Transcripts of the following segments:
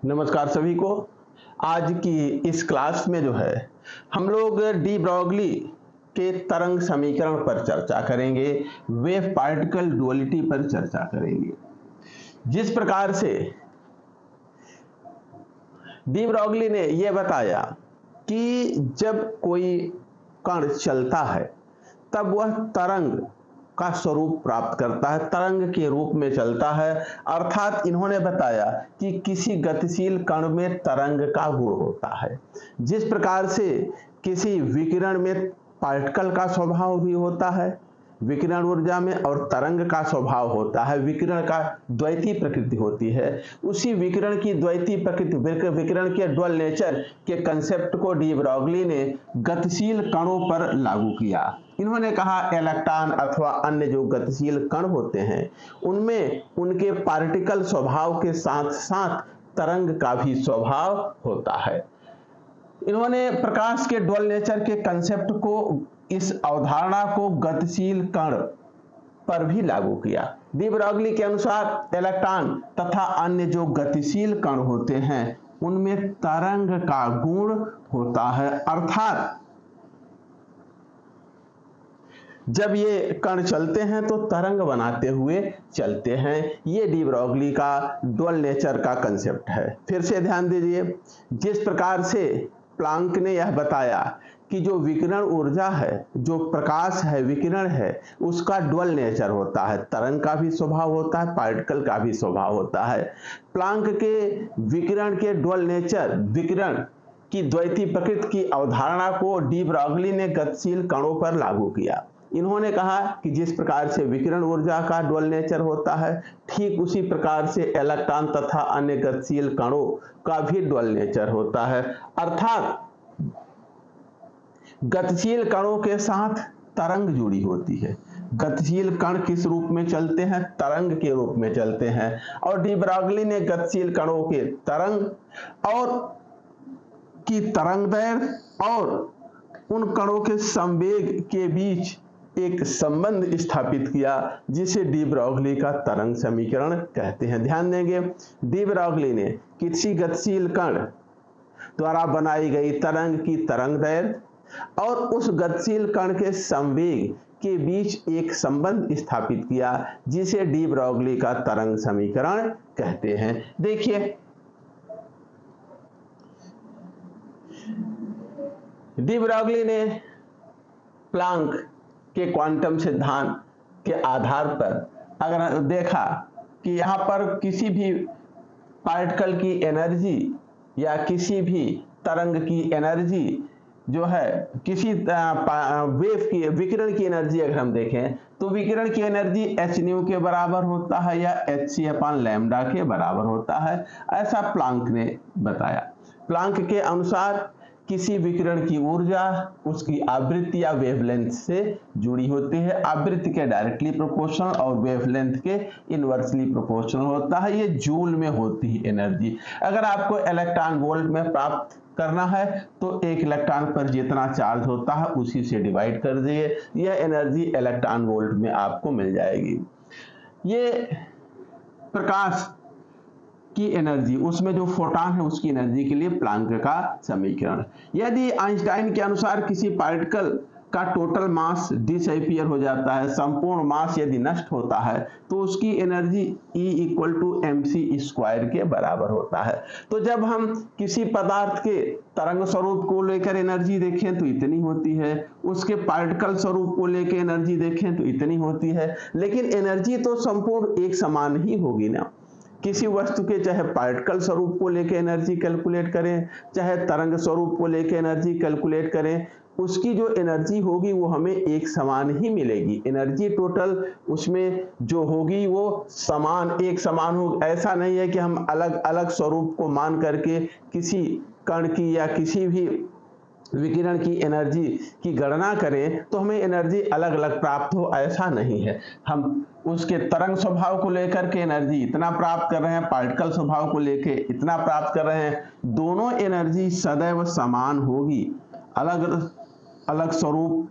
नमस्कार सभी को। आज की इस क्लास में जो है हम लोग डी ब्रॉगली के तरंग समीकरण पर चर्चा करेंगे, वेव पार्टिकल डुअलिटी पर चर्चा करेंगे। जिस प्रकार से डी ब्रॉगली ने यह बताया कि जब कोई कण चलता है तब वह तरंग का स्वरूप प्राप्त करता है, तरंग के रूप में चलता है। अर्थात इन्होंने बताया कि किसी गतिशील कण में तरंग का गुण होता है। जिस प्रकार से किसी विकिरण में पार्टिकल का स्वभाव भी होता है विकिरण ऊर्जा में, और तरंग का स्वभाव होता है, विकिरण का द्वैती प्रकृति होती है। उसी विकिरण की द्वैती प्रकृति, विकिरण के ड्युअल नेचर के कंसेप्ट को डी ब्रॉगली ने गतिशील कणों पर लागू किया। इन्होंने कहा इलेक्ट्रॉन अथवा अन्य जो गतिशील कण होते हैं उनमें उनके पार्टिकल स्वभाव के साथ साथ तरंग का भी स्वभाव होता है। इन्होंने प्रकाश के ड्युअल नेचर के कंसेप्ट को, इस अवधारणा को गतिशील कण पर भी लागू किया। डी ब्रॉगली के अनुसार इलेक्ट्रॉन तथा अन्य जो गतिशील कण होते हैं उनमें तरंग का गुण होता है। अर्थात जब ये कण चलते हैं तो तरंग बनाते हुए चलते हैं। ये डी ब्रॉगली का ड्युअल नेचर का कंसेप्ट है। फिर से ध्यान दीजिए, जिस प्रकार से प्लांक ने यह बताया कि जो विकिरण ऊर्जा है, जो प्रकाश है, विकिरण है, उसका ड्युअल नेचर होता है, तरंग का भी स्वभाव होता है, पार्टिकल का भी स्वभाव होता है। प्लांक के विकिरण के ड्युअल नेचर, विकिरण की द्वैती प्रकृति की अवधारणा को डी ब्रॉगली ने गतिशील कणों पर लागू किया। इन्होंने कहा कि जिस प्रकार से विकिरण ऊर्जा का ड्युअल नेचर होता है, ठीक उसी प्रकार से इलेक्ट्रॉन तथा अन्य गतिशील कणों का भी ड्युअल नेचर होता है। अर्थात गतिशील कणों के साथ तरंग जुड़ी होती है। गतिशील कण किस रूप में चलते हैं? तरंग के रूप में चलते हैं। और डी ब्रॉगली ने गतिशील कणों के तरंग और की तरंग दैर्ध्य और उन कणों के संवेग के बीच एक संबंध स्थापित किया, जिसे डी ब्रॉगली का तरंग समीकरण कहते हैं। ध्यान देंगे, डी ब्रॉगली ने किसी गतिशील कण द्वारा बनाई गई तरंग की तरंग दैर्ध्य और उस गतिशील कण के संवेग के बीच एक संबंध स्थापित किया, जिसे डी ब्रॉगली का तरंग समीकरण कहते हैं। देखिए, डी ब्रॉगली ने प्लांक के क्वांटम सिद्धांत के आधार पर अगर देखा कि यहाँ पर किसी भी पार्टिकल की एनर्जी या किसी भी तरंग की एनर्जी जो है, किसी वेव की, विकिरण की एनर्जी अगर हम देखें तो विकिरण की एनर्जी एच न्यू के बराबर होता है या एच सी अपॉन लैम्डा के बराबर होता है, ऐसा प्लांक ने बताया। प्लांक के अनुसार किसी विकिरण की ऊर्जा उसकी आवृत्ति या वेवलेंथ से जुड़ी होती है। आवृत्ति के डायरेक्टली प्रोपोर्शनल और वेवलेंथ के इनवर्सली प्रोपोर्शनल होता है। ये जूल में होती है एनर्जी। अगर आपको इलेक्ट्रॉन वोल्ट में प्राप्त करना है तो एक इलेक्ट्रॉन पर जितना चार्ज होता है उसी से डिवाइड कर दीजिए, यह एनर्जी इलेक्ट्रॉन वोल्ट में आपको मिल जाएगी। ये प्रकाश की एनर्जी, उसमें जो फोटॉन है उसकी एनर्जी के लिए प्लांक का समीकरण। यदि आइंस्टाइन के अनुसार किसी पार्टिकल का टोटल मास डिसअपियर हो जाता है, संपूर्ण मास यदि नष्ट होता है, तो उसकी energy E equal to mc² के बराबर होता है। तो जब हम किसी पदार्थ के तरंग स्वरूप को लेकर एनर्जी देखें तो इतनी होती है, उसके पार्टिकल स्वरूप को लेकर एनर्जी देखें तो इतनी होती है, लेकिन एनर्जी तो संपूर्ण एक समान ही होगी ना। किसी वस्तु के चाहे पार्टिकल स्वरूप को लेकर एनर्जी कैलकुलेट करें, चाहे तरंग स्वरूप को लेकर एनर्जी कैलकुलेट करें, उसकी जो एनर्जी होगी वो हमें एक समान ही मिलेगी। एनर्जी टोटल उसमें जो होगी वो समान, एक समान होगी। ऐसा नहीं है कि हम अलग अलग स्वरूप को मान करके किसी कण की या किसी भी विकिरण की एनर्जी की गणना करें तो हमें एनर्जी अलग अलग प्राप्त हो, ऐसा नहीं है। हम उसके तरंग स्वभाव को लेकर के एनर्जी इतना प्राप्त कर रहे हैं, पार्टिकल स्वभाव को लेकर इतना प्राप्त कर रहे हैं, दोनों एनर्जी सदैव समान होगी। अलग अलग स्वरूप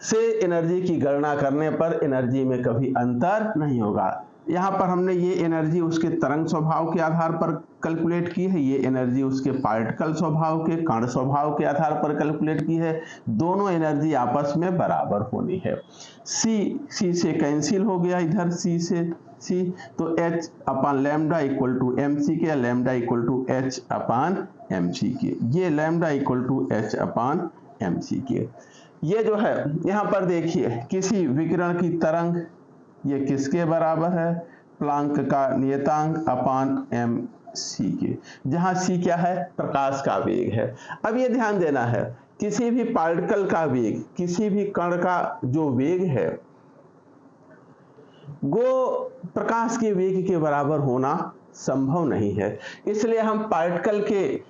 से एनर्जी की गणना करने पर एनर्जी में कभी अंतर नहीं होगा। यहाँ पर हमने ये एनर्जी उसके तरंग स्वभाव के आधार पर कैलकुलेट की है, ये एनर्जी उसके पार्टिकल स्वभाव के, कण स्वभाव के आधार पर कैलकुलेट की है। दोनों एनर्जी आपस में बराबर होनी है। सी से कैंसिल हो गया इधर, सी से सी, तो H upon lambda equal to M C के, lambda equal to H upon M C के, ये lambda equal to H upon M C के। ये जो है यहाँ पर देखिए, किसी विकिरण की तरंग ये किसके बराबर है, प्लांक का नियतांक अपान एम सी के, जहां सी क्या है, प्रकाश का वेग है। अब ये ध्यान देना है, किसी भी पार्टिकल का वेग, किसी भी कण का जो वेग है वो प्रकाश के वेग के बराबर होना संभव नहीं है। इसलिए हम पार्टिकल के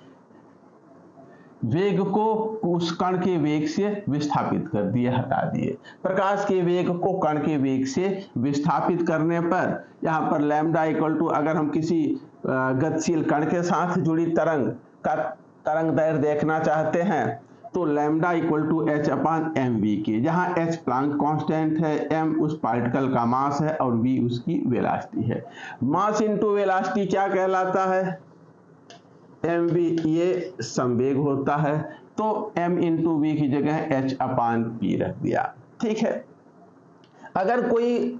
वेग को उस कण के वेग से विस्थापित कर दिए, हटा दिए। प्रकाश के वेग को कण के वेग से विस्थापित करने पर यहाँ पर लैम्डा इक्वल टू, अगर हम किसी गतिशील कण के साथ जुड़ी तरंग का तरंग दैर्ध्य देखना चाहते हैं तो lambda equal to H upon m v के, जहाँ H प्लांक कांस्टेंट है, m उस पार्टिकल का मास है और v उसकी वेलोसिटी है। मास इनटू वेलोसिटी क्या कहलाता है, mv, ये संवेग होता है, तो m इंटू वी की जगह H अपान पी रख दिया। ठीक है, अगर कोई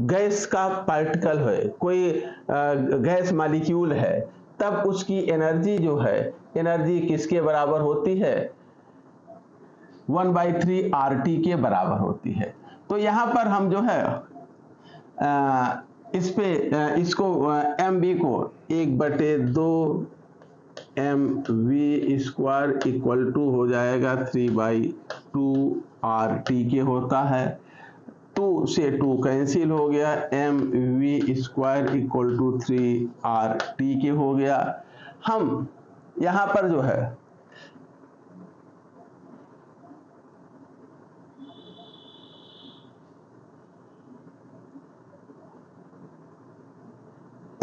गैस का पार्टिकल है, कोई गैस मॉलिक्यूल है, तब उसकी एनर्जी जो है, एनर्जी किसके बराबर होती है, 1/3 RT के बराबर होती है। तो यहाँ पर हम जो है इस पे इसको mv को 1/2 mv स्क्वायर इक्वल टू हो जाएगा 3/2 RT के होता है। 2 से 2 कैंसिल हो गया, mv square equal to 3RT के हो गया। हम यहाँ पर जो है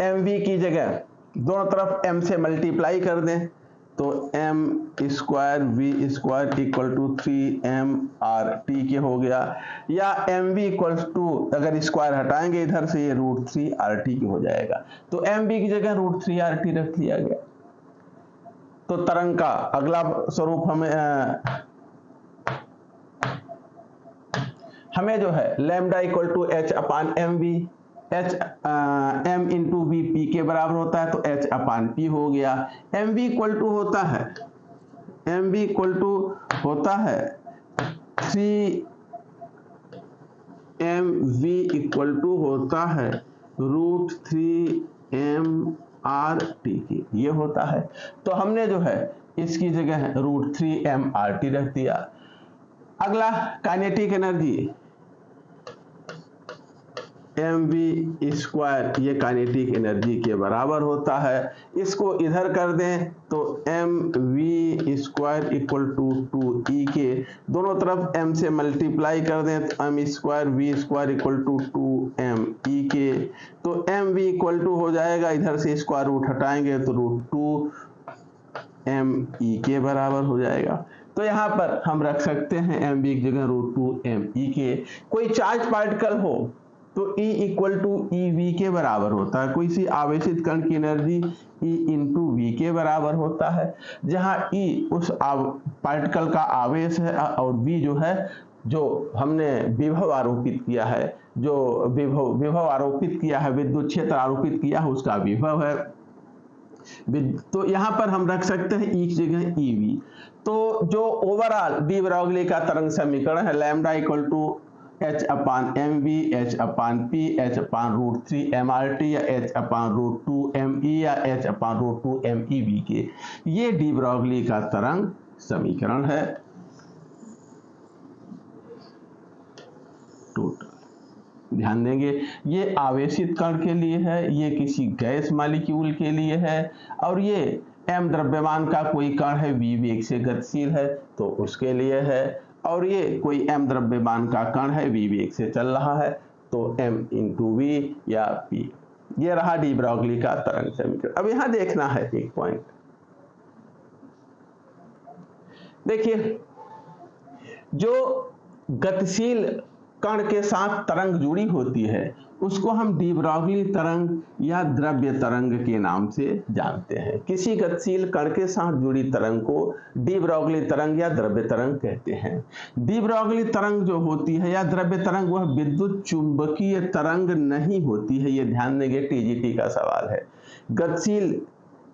mv की जगह दोनों तरफ m से मल्टीप्लाई कर दें तो m square v square equal to 3mRT के हो गया, या mv इक्वल्स टू, अगर स्क्वायर हटाएंगे इधर से, ये √3RT की हो जाएगा। तो mv की जगह √3RT रख दिया गया। तो तरंग का अगला स्वरूप हमें जो है lambda equal to H upon m v, H m into v p के बराबर होता है, तो H अपान पी हो गया। एम वी इक्वल टू होता है, एम वी इक्वल टू होता है 3mv इक्वल टू होता है √3mRT की, ये होता है। तो हमने जो है इसकी जगह √3mRT रख दिया। अगला काइनेटिक एनर्जी mv स्क्वायर, ये काइनेटिक एनर्जी के बराबर होता है। इसको इधर कर दें तो mv square equal to 2e के, दोनों तरफ m से मल्टीप्लाई कर दें तो m square v square equal to 2me के, तो mv इक्वल टू हो जाएगा, इधर से स्क्वायर रूट हटाएंगे तो √2me के बराबर हो जाएगा। तो यहाँ पर हम रख सकते हैं mv की जगह √2me के। कोई चार्ज पार्टिकल हो तो E इक्वल टू EV के बराबर होता है। कोई सी आवेशित कण की एनर्जी E इंटू वी के बराबर होता है, जहां E उस पार्टिकल का आवेश है और V जो है, जो हमने विभव आरोपित किया है, जो विभव आरोपित किया है, विद्युत क्षेत्र आरोपित किया है, उसका विभव है। तो यहाँ पर हम रख सकते हैं E की जगह EV। तो जो ओवरऑल डी ब्रॉगली का तरंग समीकरण है, lambda equal to H upon m v, H upon P, H upon √3mRT या H अपान √2me या H अपान √2meV के, ये डी ब्रॉगली का तरंग समीकरण है। टोटल ध्यान देंगे, ये आवेशित कण के लिए है, ये किसी गैस मॉलिक्यूल के लिए है, और ये m द्रव्यमान का कोई कण है, v वेग से गतिशील है तो उसके लिए है, और ये कोई m द्रव्यमान का कण है, v वेग से चल रहा है तो m इंटू वी या p। ये रहा डी ब्रॉगली का तरंग समीकरण। अब यहां देखना है एक पॉइंट, देखिए जो गतिशील कण के साथ तरंग जुड़ी होती है उसको हम डी ब्रॉगली तरंग या द्रव्य तरंग के नाम से जानते हैं। किसी गतिशील कण के साथ जुड़ी तरंग को डी ब्रॉगली तरंग या द्रव्य तरंग कहते हैं। डी ब्रॉगली तरंग जो होती है या द्रव्य तरंग वह विद्युत चुंबकीय तरंग नहीं होती है। ये ध्यान देंगे, टीजीटी का सवाल है। गतिशील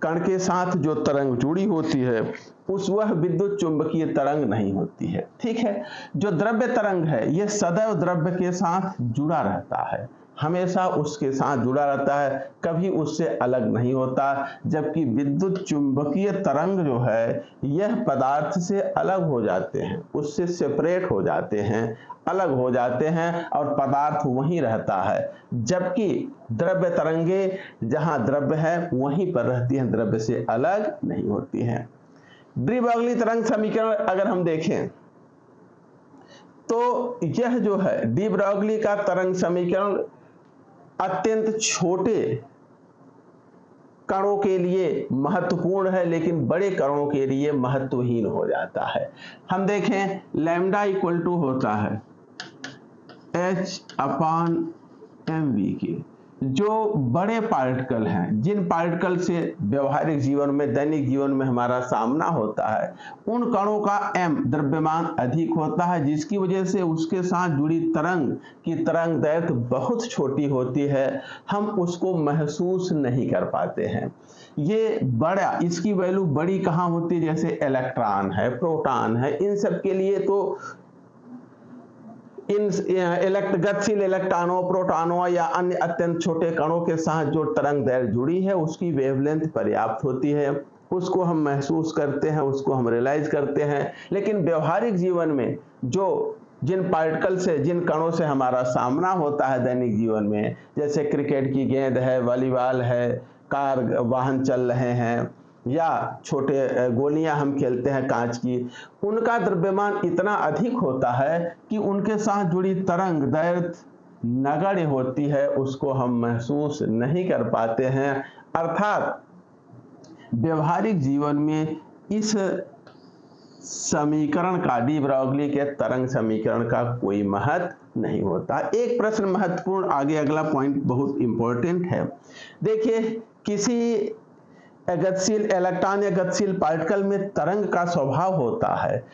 कण के साथ जो तरंग जुड़ी होती है वह विद्युत चुंबकीय तरंग नहीं होती है। ठीक है। जो द्रव्य तरंग है यह सदैव द्रव्य के साथ जुड़ा रहता है, हमेशा उसके साथ जुड़ा रहता है, कभी उससे अलग नहीं होता। जबकि विद्युत चुंबकीय तरंग जो है यह पदार्थ से अलग हो जाते हैं, उससे सेपरेट हो जाते हैं, अलग हो जाते हैं और पदार्थ वहीं रहता है। जबकि द्रव्य तरंगे जहां द्रव्य है वहीं पर रहती हैं, द्रव्य से अलग नहीं होती हैं। डी ब्रॉगली तरंग समीकरण अगर हम देखें तो यह जो है डी ब्रॉगली का तरंग समीकरण अत्यंत छोटे कणों के लिए महत्वपूर्ण है, लेकिन बड़े कणों के लिए महत्वहीन हो जाता है। हम देखें लैम्डा इक्वल टू होता है H/mv के। जो बड़े पार्टिकल हैं, जिन पार्टिकल से व्यवहारिक जीवन में, दैनिक जीवन में हमारा सामना होता है, उन कणों का m द्रव्यमान अधिक होता है, जिसकी वजह से उसके साथ जुड़ी तरंग की तरंग दैर्घ्य बहुत छोटी होती है, हम उसको महसूस नहीं कर पाते हैं। ये बड़ा, इसकी वैल्यू बड़ी कहाँ होती है, जैसे इलेक्ट्रॉन है, प्रोटॉन है, इन सब के लिए तो इन गतिशील इलेक्ट्रॉनों, प्रोटॉनों या अन्य अत्यंत छोटे कणों के साथ जो तरंग दैर्घ्य जुड़ी है उसकी वेवलेंथ पर्याप्त होती है, उसको हम महसूस करते हैं, उसको हम रियलाइज करते हैं। लेकिन व्यवहारिक जीवन में जो जिन पार्टिकल से, जिन कणों से हमारा सामना होता है दैनिक जीवन में, जैसे क्रिकेट की गेंद है, वॉलीबॉल है, कार वाहन चल रहे हैं या छोटे गोलियां हम खेलते हैं कांच की, उनका द्रव्यमान इतना अधिक होता है कि उनके साथ जुड़ी तरंग दैर्घ्य नगण्य होती है, उसको हम महसूस नहीं कर पाते हैं। अर्थात व्यवहारिक जीवन में इस समीकरण का, डी ब्रॉगली के तरंग समीकरण का कोई महत्व नहीं होता। एक प्रश्न महत्वपूर्ण आगे, अगला पॉइंट बहुत इंपॉर्टेंट है। देखिए, किसी गतिशील इलेक्ट्रॉन या गतिशील पार्टिकल में तरंग का स्वभाव होता है,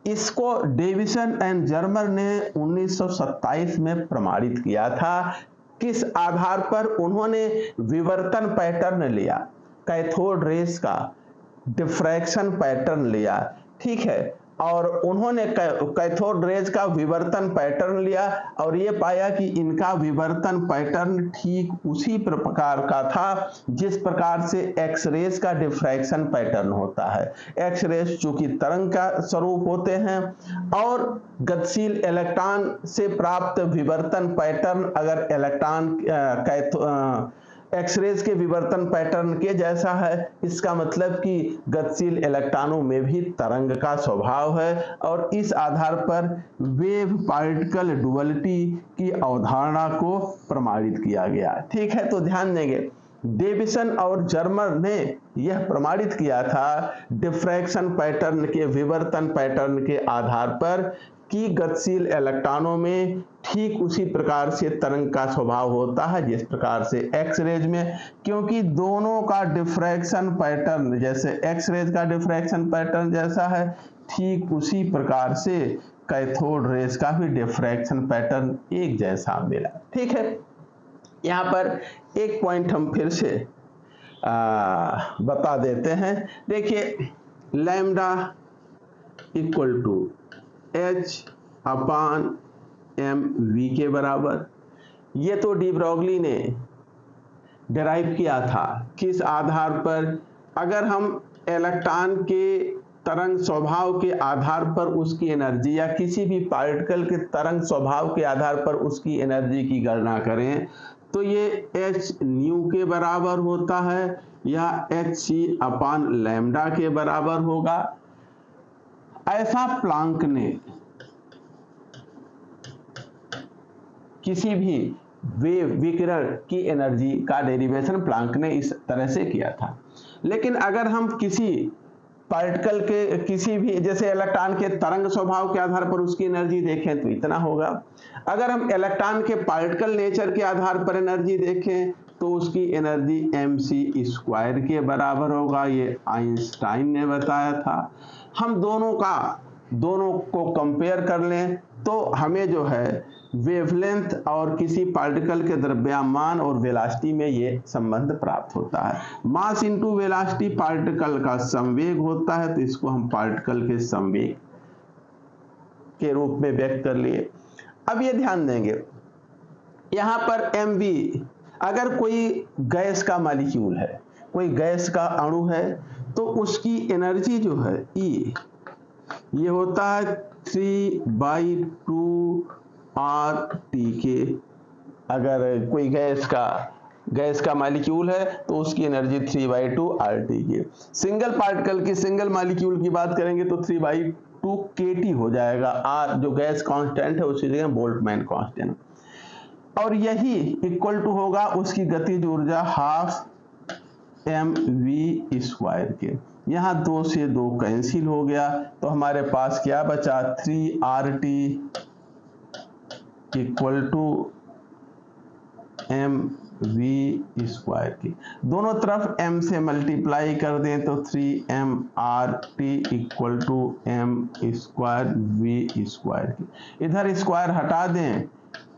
इसको डेविसन एंड जर्मर ने 1927 में प्रमाणित किया था। किस आधार पर? उन्होंने विवर्तन पैटर्न लिया, कैथोड रेस का डिफ्रैक्शन पैटर्न लिया, ठीक है, और उन्होंने कैथोड रेज का विवर्तन पैटर्न लिया और ये पाया कि इनका विवर्तन पैटर्न ठीक उसी प्रकार का था जिस प्रकार से एक्स रेज का डिफ्रैक्शन पैटर्न होता है। एक्स रेज चूंकि तरंग का स्वरूप होते हैं और गतिशील इलेक्ट्रॉन से प्राप्त विवर्तन पैटर्न अगर इलेक्ट्रॉन एक्सरेज के विवर्तन पैटर्न के जैसा है, इसका मतलब कि गतिशील इलेक्ट्रॉनों में भी तरंग का स्वभाव है और इस आधार पर वेव पार्टिकल डुअलिटी की अवधारणा को प्रमाणित किया गया। ठीक है, तो ध्यान देंगे, डेविसन और जर्मर ने यह प्रमाणित किया था डिफ्रैक्शन पैटर्न के, विवर्तन पैटर्न के आधार पर कि गतिशील इलेक्ट्रॉनों में ठीक उसी प्रकार से तरंग का स्वभाव होता है जिस प्रकार से एक्स रेज में, क्योंकि दोनों का डिफ्रैक्शन पैटर्न, जैसे एक्स रेज का डिफ्रैक्शन पैटर्न जैसा है, ठीक उसी प्रकार से कैथोड रेज का भी डिफ्रैक्शन पैटर्न एक जैसा मिला। ठीक है, यहाँ पर एक पॉइंट हम फिर से बता देते हैं। देखिए, लैम्डा इक्वल टू H/mv के बराबर, ये तो डी ब्रॉगली ने डिराइव किया था। किस आधार पर? अगर हम इलेक्ट्रॉन के तरंग स्वभाव के आधार पर उसकी एनर्जी या किसी भी पार्टिकल के तरंग स्वभाव के आधार पर उसकी एनर्जी की गणना करें तो ये h न्यू के बराबर होता है या hc/लैम्डा के बराबर होगा। ऐसा प्लांक ने किसी भी वेव, विकिरण की एनर्जी का डेरिवेशन प्लांक ने इस तरह से किया था। लेकिन अगर हम किसी पार्टिकल के किसी भी, जैसे इलेक्ट्रॉन के तरंग स्वभाव के आधार पर उसकी एनर्जी देखें तो इतना होगा। अगर हम इलेक्ट्रॉन के पार्टिकल नेचर के आधार पर एनर्जी देखें तो उसकी एनर्जी mc² के बराबर होगा। ये आइंस्टाइन ने बताया था। हम दोनों को कंपेयर कर लें तो हमें जो है वेवलेंथ और किसी पार्टिकल के द्रव्यमान और वेलोसिटी में ये संबंध प्राप्त होता है। मास इनटू वेलोसिटी पार्टिकल का संवेग होता है, तो इसको हम पार्टिकल के संवेग के रूप में व्यक्त कर लिए। अब ये ध्यान देंगे यहां पर mv, अगर कोई गैस का मॉलिक्यूल है, कोई गैस का अणु है, तो उसकी एनर्जी जो है E, ये होता है 3/2 RT के। अगर कोई गैस का मॉलिक्यूल है तो उसकी एनर्जी 3/2 RT के। सिंगल पार्टिकल की, सिंगल मॉलिक्यूल की बात करेंगे तो 3/2 KT हो जाएगा। R जो गैस कांस्टेंट है उसी जगह बोल्ट्जमैन कांस्टेंट, और यही इक्वल टू होगा उसकी गतिज ऊर्जा ½ mv² के। यहाँ 2 से 2 कैंसिल हो गया तो हमारे पास क्या बचा, 3RT इक्वल टू mv² की। दोनों तरफ m से मल्टीप्लाई कर दें तो 3mRT equal to m² v² की। इधर स्क्वायर हटा दें,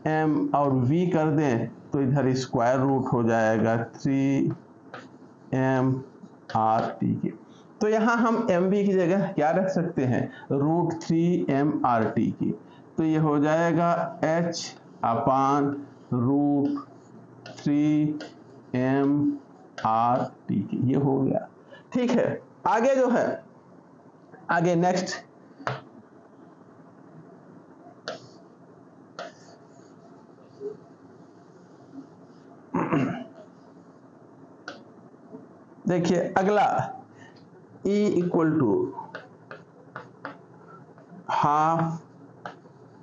m और v कर दें तो इधर स्क्वायर रूट हो जाएगा 3mRT के। तो यहाँ हम mv की जगह क्या रख सकते हैं, √3mRT की। तो ये हो जाएगा h/√3mRT की। ये हो गया, ठीक है। आगे जो है, आगे नेक्स्ट देखिए, अगला E इक्वल टू ½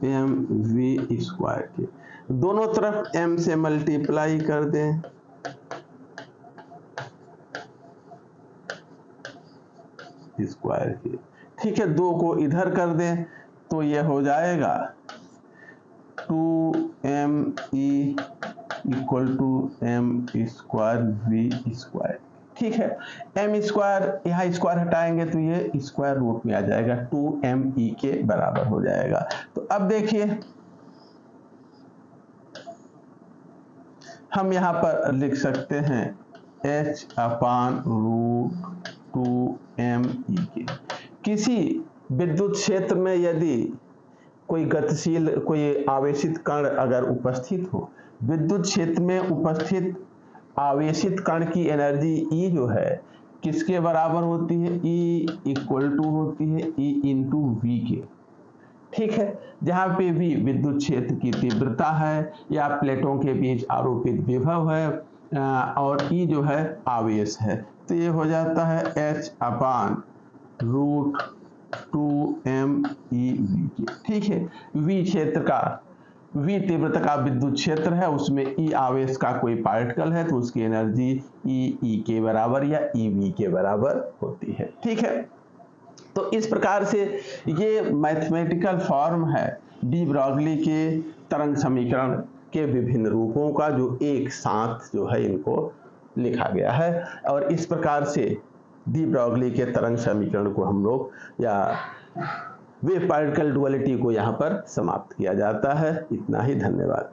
mv² के। दोनों तरफ m से मल्टीप्लाई कर दें, स्क्वायर के, ठीक है। 2 को इधर कर दें तो ये हो जाएगा 2me इक्वल टू m²v², ठीक है। m², यहाँ स्क्वायर हटाएंगे तो ये स्क्वायर रूट में आ जाएगा, 2me के बराबर हो जाएगा। तो अब देखिए हम यहाँ पर लिख सकते हैं h/√2me के। किसी विद्युत क्षेत्र में यदि कोई गतिशील, कोई आवेशित कण अगर उपस्थित हो, विद्युत क्षेत्र में उपस्थित आवेशित कण की एनर्जी E जो है किसके बराबर होती है, E इक्वल टू होती है E इंटू V के, ठीक है। जहाँ पे V विद्युत क्षेत्र की तीव्रता है या प्लेटों के बीच आरोपित विभव है, और E जो है आवेश है। तो ये हो जाता है h/√2meV के, ठीक है। V तीव्रता का विद्युत क्षेत्र है, उसमें E आवेश का कोई पार्टिकल है तो उसकी एनर्जी E के बराबर या EV के बराबर होती है, ठीक है। तो इस प्रकार से ये मैथमेटिकल फॉर्म है डी ब्रॉगली के तरंग समीकरण के विभिन्न रूपों का, जो एक साथ जो है इनको लिखा गया है। और इस प्रकार से डी ब्रॉगली के तरंग समीकरण को हम लोग, या वेव पार्टिकल डुअलिटी को यहाँ पर समाप्त किया जाता है। इतना ही, धन्यवाद।